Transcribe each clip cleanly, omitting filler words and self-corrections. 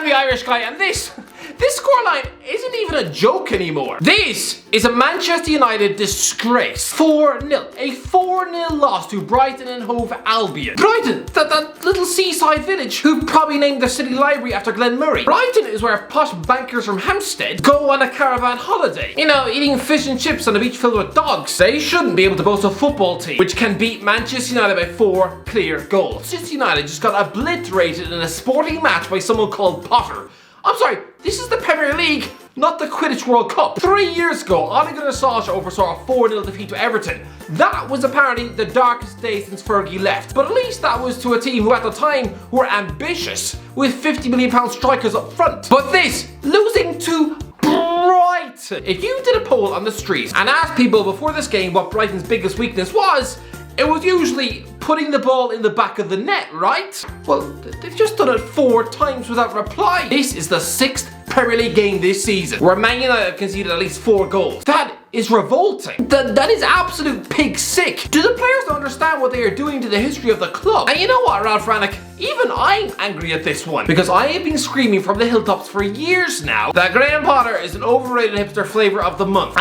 the Irish guy, and this scoreline isn't even a joke anymore. This is a Manchester United disgrace. 4-0. A 4-0 loss to Brighton and Hove Albion. Brighton, that little seaside village who probably named their city library after Glen Murray. Brighton is where posh bankers from Hampstead go on a caravan holiday. You know, eating fish and chips on a beach filled with dogs. They shouldn't be able to boast a football team which can beat Manchester United by 4 clear goals. Manchester United just got obliterated in a sporting match by someone called Potter. I'm sorry, this is the Premier League, not the Quidditch World Cup. 3 years ago, Ole Gunnar Solskjaer oversaw a 4-0 defeat to Everton. That was apparently the darkest day since Fergie left. But at least that was to a team who at the time were ambitious, with £50 million strikers up front. But this, losing to Brighton. If you did a poll on the streets and asked people before this game what Brighton's biggest weakness was, it was usually putting the ball in the back of the net, right? Well, they've just done it 4 times without reply. This is the 6th Premier League game this season where Man United have conceded at least 4 goals. That is revolting. That is absolute pig sick. Do the players not understand what they are doing to the history of the club? And you know what, Ralph Rannick? Even I'm angry at this one because I have been screaming from the hilltops for years now that Graham Potter is an overrated hipster flavour of the month.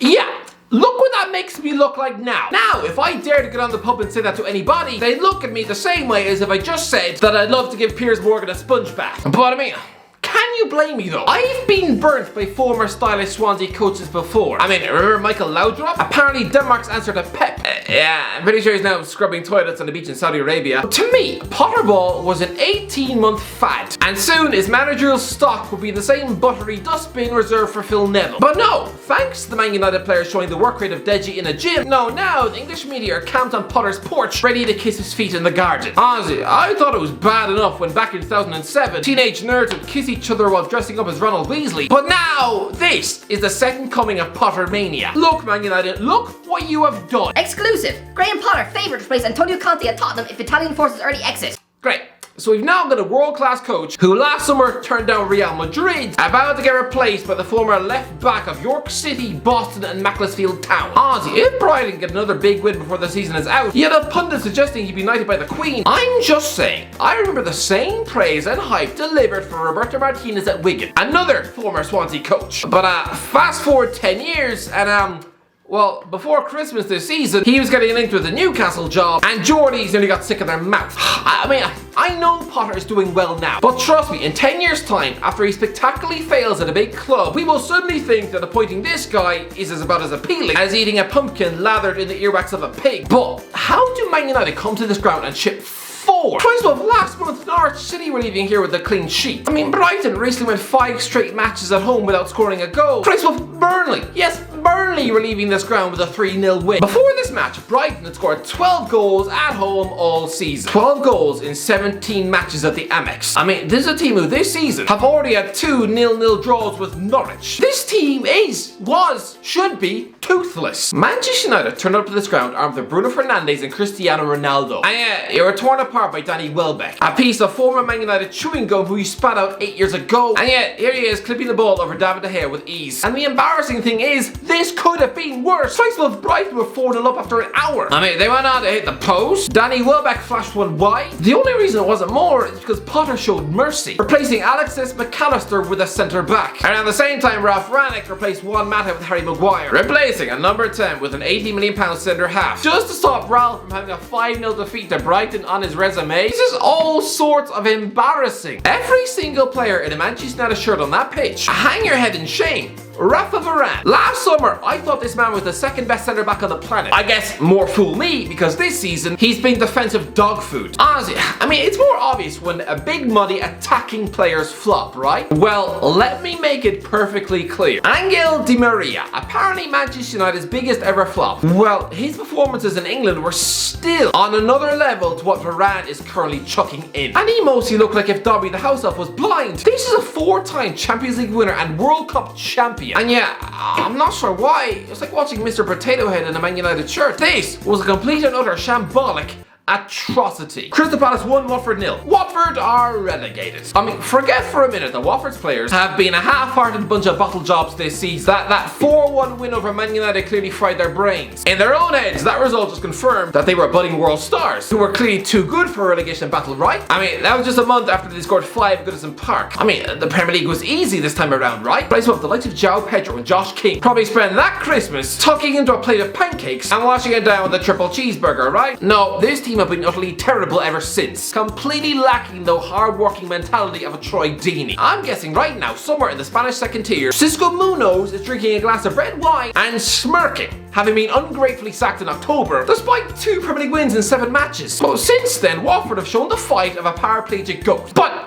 Yeah. Look what that makes me look like now. Now, if I dare to get on the pub and say that to anybody, they look at me the same way as if I just said that I'd love to give Piers Morgan a sponge bath. But I mean, can you blame me though? I've been burnt by former stylish Swansea coaches before. I mean, remember Michael Laudrup? Apparently Denmark's answer to Pep. Yeah, I'm pretty sure he's now scrubbing toilets on the beach in Saudi Arabia. But to me, Potterball was an 18-month fad. And soon his managerial stock will be the same buttery dustbin reserved for Phil Neville. But no, thanks to the Man United players showing the work rate of Deji in a gym, no, now the English media are camped on Potter's porch, ready to kiss his feet in the garden. Honestly, I thought it was bad enough when back in 2007, teenage nerds would kiss each other while dressing up as Ronald Weasley. But now, this is the second coming of Potter mania. Look, Man United, look what you have done. Exclusive. Graham Potter favoured to replace Antonio Conte at Tottenham if Italian forces early exit. Great. So we've now got a world-class coach who last summer turned down Real Madrid, about to get replaced by the former left back of York City, Boston and Macclesfield Town. Honestly, if Brighton get another big win before the season is out, you have pundits suggesting he'd be knighted by the Queen. I'm just saying, I remember the same praise and hype delivered for Roberto Martinez at Wigan, another former Swansea coach. But fast forward 10 years and well, before Christmas this season, he was getting linked with a Newcastle job, and Geordies nearly got sick of their mouth. I mean, I know Potter is doing well now, but trust me, in 10 years' time, after he spectacularly fails at a big club, we will suddenly think that appointing this guy is about as appealing as eating a pumpkin lathered in the earwax of a pig. But how do Man United come to this ground and chip 4? First of all, last month Norwich City were leaving here with a clean sheet. I mean, Brighton recently went 5 straight matches at home without scoring a goal. First of all, Burnley, yes, Burnley were leaving this ground with a 3-0 win. Before this match, Brighton had scored 12 goals at home all season. 12 goals in 17 matches at the Amex. I mean, this is a team who this season have already had 2 0-0 draws with Norwich. This team should be toothless. Manchester United turned up to this ground armed with Bruno Fernandes and Cristiano Ronaldo. And yeah, they were torn apart by Danny Welbeck, a piece of former Man United chewing gum who he spat out 8 years ago. And yet, here he is clipping the ball over David De Gea with ease. And the embarrassing thing is, this could have been worse. First of all, Brighton were 4-0 up after an hour. I mean, they went on to hit the post. Danny Welbeck flashed one wide. The only reason it wasn't more is because Potter showed mercy, replacing Alexis McAllister with a centre back. And at the same time, Ralph Rannick replaced Juan Mata with Harry Maguire, replacing a number 10 with an £80 million centre half, just to stop Ralph from having a 5-0 defeat to Brighton on his resume. This is all sorts of embarrassing. Every single player in a Manchester United shirt on that pitch, hang your head in shame. Rafa Varane. Last summer, I thought this man was the second best centre back on the planet. I guess more fool me, because this season, he's been defensive dog food. Honestly, I mean, it's more obvious when a big money attacking players flop, right? Well, let me make it perfectly clear. Angel Di Maria, apparently Manchester United's biggest ever flop. Well, his performances in England were still on another level to what Varane is currently chucking in. And he mostly looked like if Dobby the house elf was blind. This is a 4-time Champions League winner and World Cup champion. And yeah, I'm not sure why. It's like watching Mr. Potato Head in a Man United shirt. This was a complete and utter shambolic atrocity. Crystal Palace 1, Watford 0. Watford are relegated. I mean, forget for a minute that Watford's players have been a half-hearted bunch of bottle jobs this season. That 4-1 win over Man United clearly fried their brains. In their own heads, that result just confirmed that they were budding world stars who were clearly too good for a relegation battle, right? I mean, that was just a month after they scored 5 at Goodison Park. I mean, the Premier League was easy this time around, right? But I suppose the likes of João Pedro and Josh King probably spent that Christmas tucking into a plate of pancakes and washing it down with a triple cheeseburger, right? No, this team have been utterly terrible ever since. Completely lacking the hard-working mentality of a Troy Deeney. I'm guessing right now, somewhere in the Spanish second tier, Cisco Munoz is drinking a glass of red wine and smirking, having been ungratefully sacked in October, despite 2 Premier League wins in 7 matches. But since then, Watford have shown the fight of a paraplegic goat. But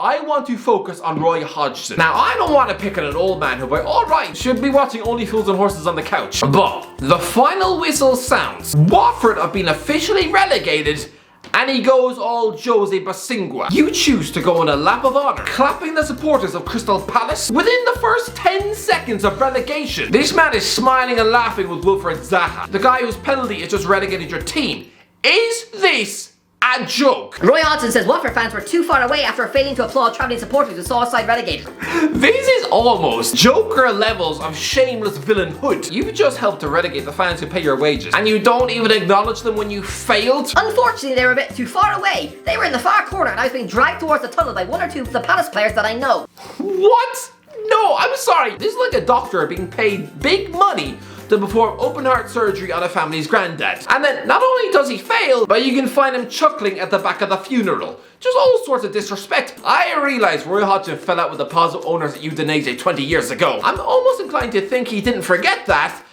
I want to focus on Roy Hodgson. Now, I don't want to pick on an old man who, by all rights, should be watching Only Fools and Horses on the couch. But the final whistle sounds. Watford have been officially relegated, and he goes all Jose Basingua. You choose to go on a lap of honor, clapping the supporters of Crystal Palace within the first 10 seconds of relegation. This man is smiling and laughing with Wilfred Zaha, the guy whose penalty has just relegated your team. Is this a joke? Roy Hodgson says Watford fans were too far away after failing to applaud travelling supporters who saw a side relegated. This is almost Joker levels of shameless villainhood. You just helped to relegate the fans who pay your wages, and you don't even acknowledge them when you failed? Unfortunately, they were a bit too far away. They were in the far corner and I was being dragged towards the tunnel by 1 or 2 of the Palace players that I know. What? No, I'm sorry. This is like a doctor being paid big money to perform open heart surgery on a family's granddad. And then not only does he fail, but you can find him chuckling at the back of the funeral. Just all sorts of disrespect. I realise Roy Hodgson fell out with the positive owners at Udinese 20 years ago. I'm almost inclined to think he didn't forget that,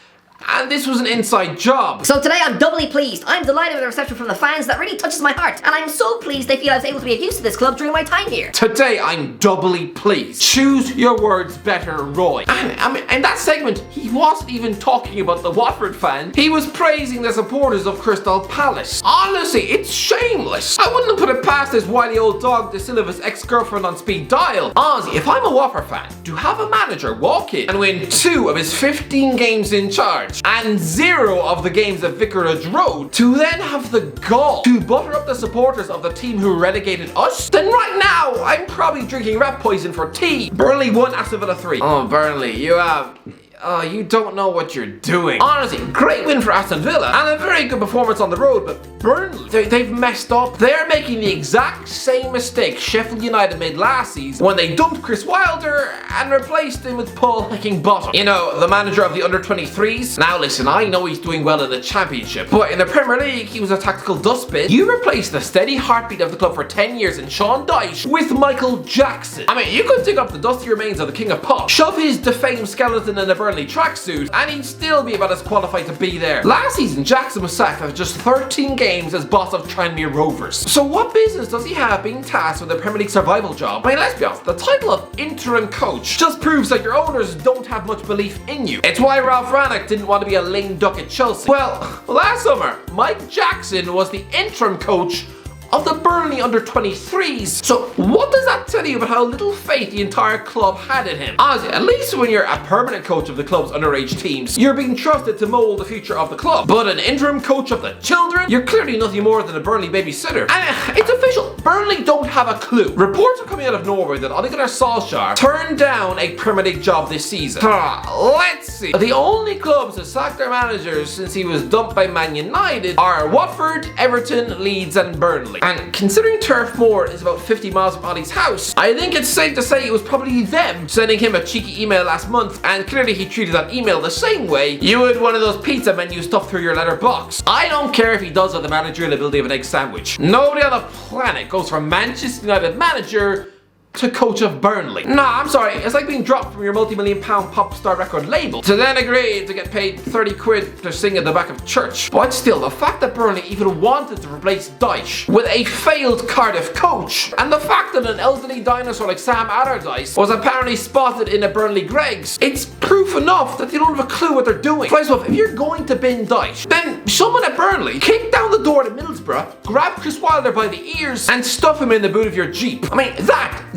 and this was an inside job. So today I'm doubly pleased. I'm delighted with the reception from the fans. That really touches my heart. And I'm so pleased they feel I was able to be of use to this club during my time here. Today I'm doubly pleased. Choose your words better, Roy. And I mean, in that segment, he wasn't even talking about the Watford fan. He was praising the supporters of Crystal Palace. Honestly, it's shameless. I wouldn't have put it past this wily old dog De Silva's ex-girlfriend on speed dial. Honestly, if I'm a Watford fan, to have a manager walk in and win 2 of his 15 games in charge, and 0 of the games at Vicarage Road, to then have the gall to butter up the supporters of the team who relegated us, then right now I'm probably drinking rat poison for tea. Burnley 1, Aston Villa 3. Oh, Burnley, you don't know what you're doing. Honestly, great win for Aston Villa and a very good performance on the road, but Burnley, they've messed up. They're making the exact same mistake Sheffield United made last season when they dumped Chris Wilder and replaced him with Paul Heckingbottom. You know, the manager of the under-23s. Now listen, I know he's doing well in the Championship, but in the Premier League, he was a tactical dustbin. You replaced the steady heartbeat of the club for 10 years in Sean Dyche with Michael Jackson. I mean, you could dig up the dusty remains of the King of Pop, shove his defamed skeleton in a Burnley tracksuit, and he'd still be about as qualified to be there. Last season, Jackson was sacked after just 13 games as boss of Tranmere Rovers. So what business does he have being tasked with a Premier League survival job? I mean, let's be honest, the title of interim coach just proves that your owners don't have much belief in you. It's why Ralph Rannick didn't want to be a lame duck at Chelsea. Well, last summer, Mike Jackson was the interim coach of the Burnley under-23s. So what does that tell you about how little faith the entire club had in him? Honestly, at least when you're a permanent coach of the club's underage teams, you're being trusted to mould the future of the club. But an interim coach of the children? You're clearly nothing more than a Burnley babysitter. And it's official, Burnley don't have a clue. Reports are coming out of Norway that Ole Gunnar Solskjaer turned down a Premier League job this season. Let's see. The only clubs to sack their managers since he was dumped by Man United are Watford, Everton, Leeds and Burnley. And considering Turf Moor is about 50 miles from Ollie's house, I think it's safe to say it was probably them sending him a cheeky email last month, and clearly he treated that email the same way you would one of those pizza menus stuffed through your letterbox. I don't care if he does have the managerial ability of an egg sandwich. Nobody on the planet goes from Manchester United manager to coach of Burnley. Nah, I'm sorry, it's like being dropped from your multi-million-pound pop star record label to then agree to get paid 30 quid to sing at the back of church. But still, the fact that Burnley even wanted to replace Dyche with a failed Cardiff coach, and the fact that an elderly dinosaur like Sam Allardyce was apparently spotted in a Burnley Greggs, it's proof enough that they don't have a clue what they're doing. First off, if you're going to bin Dyche, then someone at Burnley kick down the door to Middlesbrough, grab Chris Wilder by the ears and stuff him in the boot of your Jeep. I mean,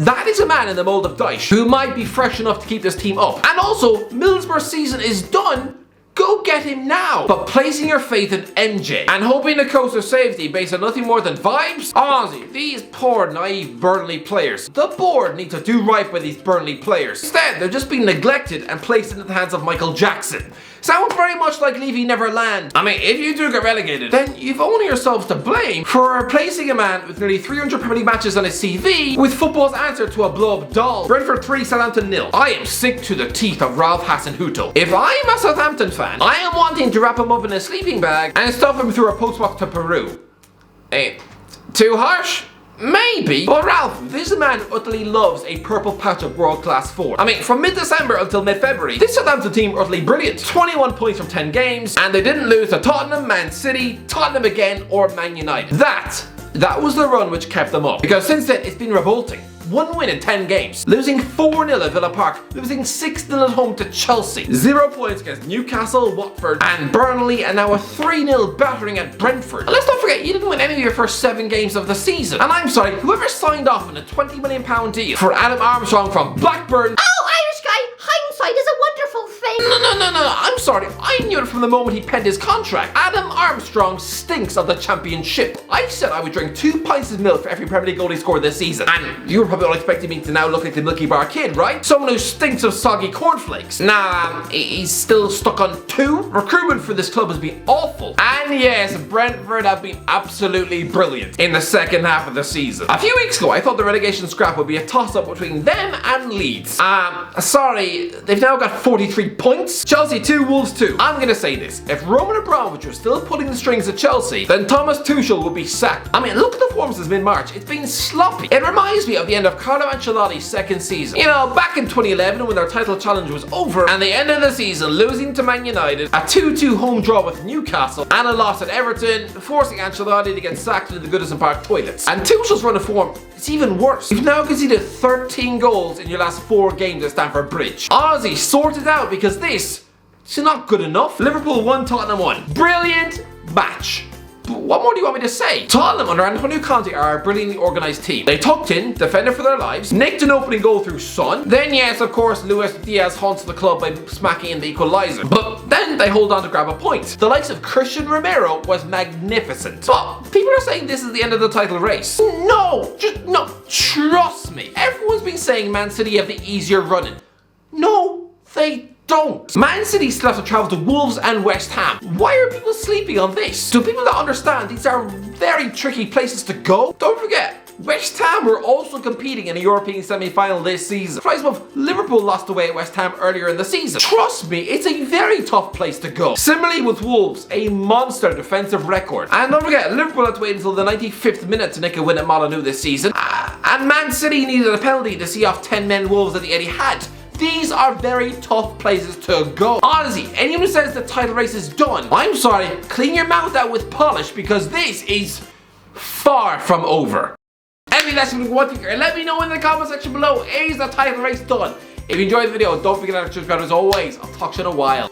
that is a man in the mold of Dyche who might be fresh enough to keep this team up. And also, Middlesbrough's season is done go get him now. But placing your faith in MJ and hoping the coast of safety based on nothing more than vibes? Honestly, these poor naive Burnley players. The board need to do right by these Burnley players. Instead, they're just being neglected and placed into the hands of Michael Jackson. Sounds very much like leaving Neverland. I mean, if you do get relegated, then you've only yourselves to blame for replacing a man with nearly 300 Premier League matches on his CV with football's answer to a blow-up doll. Brentford 3, Southampton 0. I am sick to the teeth of Ralph Hasenhüttl. If I'm a Southampton fan, I am wanting to wrap him up in a sleeping bag and stuff him through a postwalk to Peru. Hey, too harsh? Maybe, but Ralph, this man utterly loves a purple patch of world-class form. I mean, from mid-December until mid-February, this Southampton team were utterly brilliant. 21 points from 10 games, and they didn't lose to Tottenham, Man City, Tottenham again, or Man United. That was the run which kept them up, because since then, it's been revolting. 1 win in 10 games, losing 4-0 at Villa Park, losing 6-0 at home to Chelsea, 0 points against Newcastle, Watford and Burnley, and now a 3-0 battering at Brentford. And let's not forget, you didn't win any of your first 7 games of the season. And I'm sorry, whoever signed off on a £20 million deal for Adam Armstrong from Blackburn— Oh, Irish guy, hindsight is a wonderful thing. No, I'm sorry, I knew it from the moment he penned his contract. Adam Armstrong stinks of the championship. I said I would drink 2 pints of milk for every Premier League goal he scored this season. And you were probably all expecting me to now look like the Milky Bar Kid, right? Someone who stinks of soggy cornflakes. Nah, he's still stuck on 2. Recruitment for this club has been awful. And yes, Brentford have been absolutely brilliant in the second half of the season. A few weeks ago, I thought the relegation scrap would be a toss-up between them and Leeds. Sorry, they've now got 43 points. Chelsea 2, Wolves 2. I'm gonna say this. If Roman Abramovich was still pulling the strings at Chelsea, then Thomas Tuchel would be sacked. I mean, look at the performance since mid-March. It's been sloppy. It reminds me of the end of Carlo Ancelotti's second season. You know, back in 2011 when their title challenge was over and they ended the season losing to Man United, a 2-2 home draw with Newcastle, and a loss at Everton, forcing Ancelotti to get sacked into the Goodison Park toilets. And Tuchel's run of form, it's even worse. You've now conceded 13 goals in your last 4 games at Stamford Bridge. Honestly, sort it out, because this is not good enough. Liverpool 1, Tottenham 1. Brilliant match. But what more do you want me to say? Tottenham under Antonio Conte are a brilliantly organised team. They tucked in, defended for their lives, nicked an opening goal through Son. Then yes, of course, Luis Diaz haunts the club by smacking in the equaliser. But then they hold on to grab a point. The likes of Christian Romero was magnificent. But people are saying this is the end of the title race. No, trust me. Everyone's been saying Man City have the easier running. No, they don't. Man City still have to travel to Wolves and West Ham. Why are people sleeping on this? Do people not understand these are very tricky places to go? Don't forget, West Ham were also competing in a European semi-final this season. Price of Liverpool lost away at West Ham earlier in the season. Trust me, it's a very tough place to go. Similarly with Wolves, a monster defensive record. And don't forget, Liverpool had to wait until the 95th minute to nick a win at Molineux this season. And Man City needed a penalty to see off 10 men Wolves at the Etihad. These are very tough places to go. Honestly, anyone who says the title race is done, I'm sorry, clean your mouth out with polish, because this is far from over. Anything that's what you think, let me know in the comment section below. Is the title race done? If you enjoyed the video, don't forget to subscribe as always. I'll talk to you in a while.